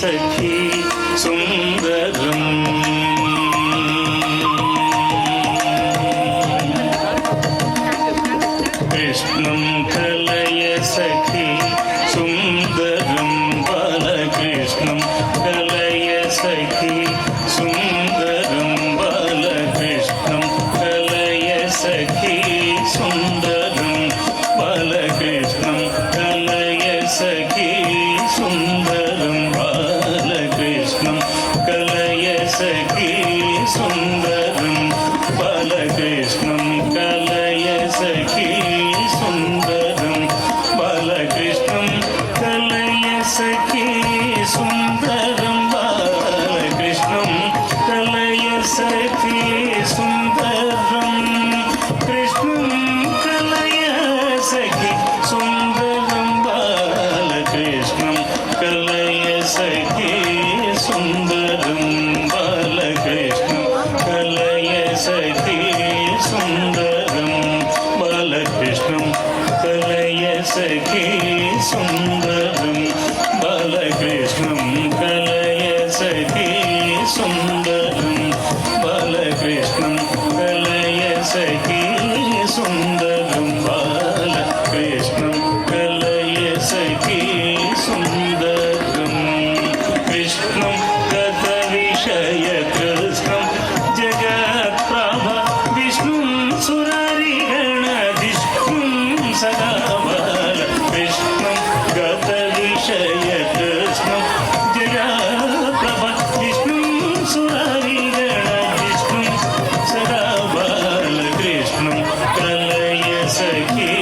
सखी सुन्दरम् कृष्णं कलय सखी सुन्दरं बालकृष्णं कलय सखी सुन्दरं बालकृष्णं कलय सखी सुन्दरं बालकृष्णं कलय सखी सुन्दरं बालकृष्णं कलय सखी सुन्दरं बालकृष्णं कलय सखी सुन्दरं बालकृष्णं कलय सखी सुन्दरं बालकृष्णं कलय सखी सुन्दरं कृष्णं कलय सखी सुन्दरं बालकृष्णं कलय सखी सुन्दरं बालकृष्णं कलय सखी सुन्दरं बालकृष्णं कलय सखी सुन्दरं बालकृष्णं कलय सखी सुन्दरं बालकृष्णं कलय सखी सुन्दरं बालकृष्णं कलय सखी सुन्दरं कृष्णं गतविषयकृष्णं जगत्प्रभा विष्णुं सुरारिगणधिष्णुं सदा बालकृष्णं गतविषयकृष्णं जगत्प्रभा विष्णुं सुरारिगणधिष्णुं सदा बालकृष्णं कलय सखी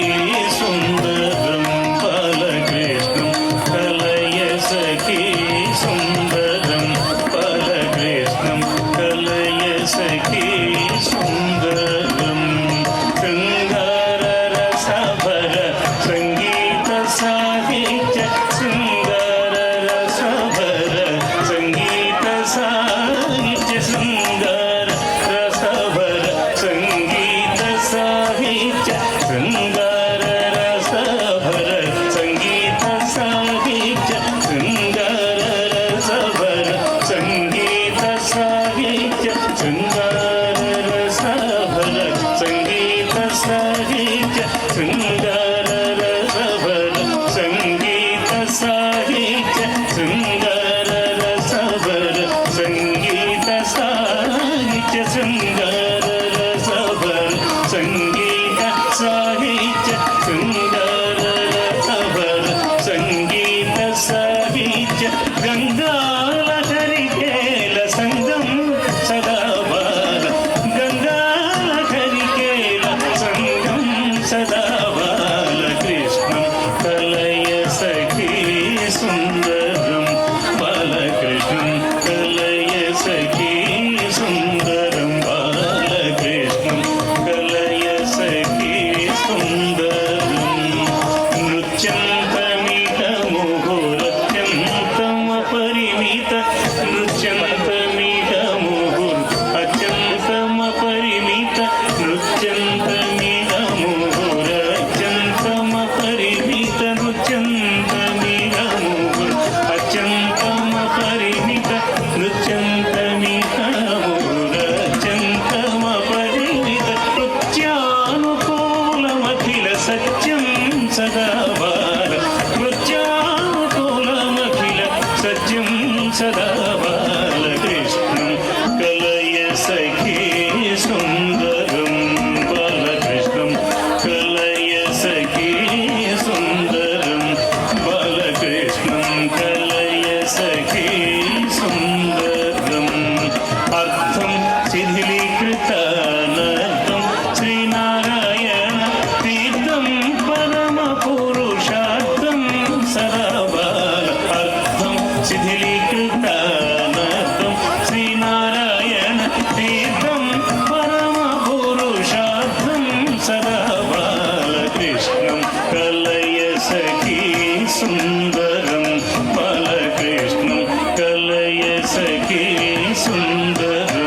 सुन्दरं बालकृष्णं कलय सखी सुन्दरं बालकृष्णं कलय सखी सुन्दरं शृङ्गाररसभर सङ्गीतसाहित्य शृङ्गाररसभर सङ्गीतसाहित्य शृङ्गाररसभर सङ्गीतसाहित्य शृङ्गाररसभर सङ्गीतसाहित्य शृङ्गाररसभर सङ्गीतसाहित्य शृङ्गाररसभर सङ्गीतसाहित्य शृङ्गाररसभर सङ्गीतसाहित्य शृङ्गाररसभर सङ्गीतसाहित्य शृङ्गाररसभर सङ्गीतसाहित्य शृङ्गाररसभर सङ्गीतसाहित्य गङ्गालहरिकेल सङ्गं सदा बाल गङ्गालहरिकेल सङ्गं सदा बालकृष्णं कलय सखी सुन्दरं बालकृष्णं कलय सखी सुन्दरं बालकृष्णं कलय सखी सुन्दरं नृत्यन्तमिह मुहुरत्यन्तमपरिमित नृत्यन्तमिह मुहुर् अत्यन्तमपरिमित नृत्यन्तमिह मुहुरत्यन्तमपरिमित नृत्यन्तमिह मुहुर् अत्यन्तमपरिमित नृत्यन्तमिह मुहुरत्यन्तमपरिमित नृत्यानुकूलमखिल सत्यं सदा बाल नृत्यानुकूलमखिल सत्यं सदा बालकृष्णं कलय सखी सुन्दरं बालकृष्णं कलय सखी सुन्दरं बालकृष्णं कलय सखी सुन्दरम् अर्थं शिथिलीकृतानर्थं श्रीनारायण तीर्थं परमपुरुषार्थं सदा बाल अर्थं शिथिलीकृतानर्थं श्रीनारायण तीर्थं परमपुरुषार्थं सदा बालकृष्णं कलय सखी सुन्दरं बालकृष्णं कलय सखी सुन्दरम्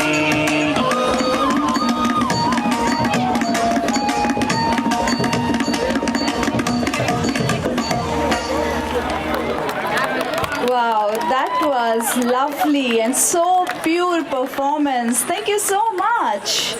that was lovely and so pure performance. Thank you so much.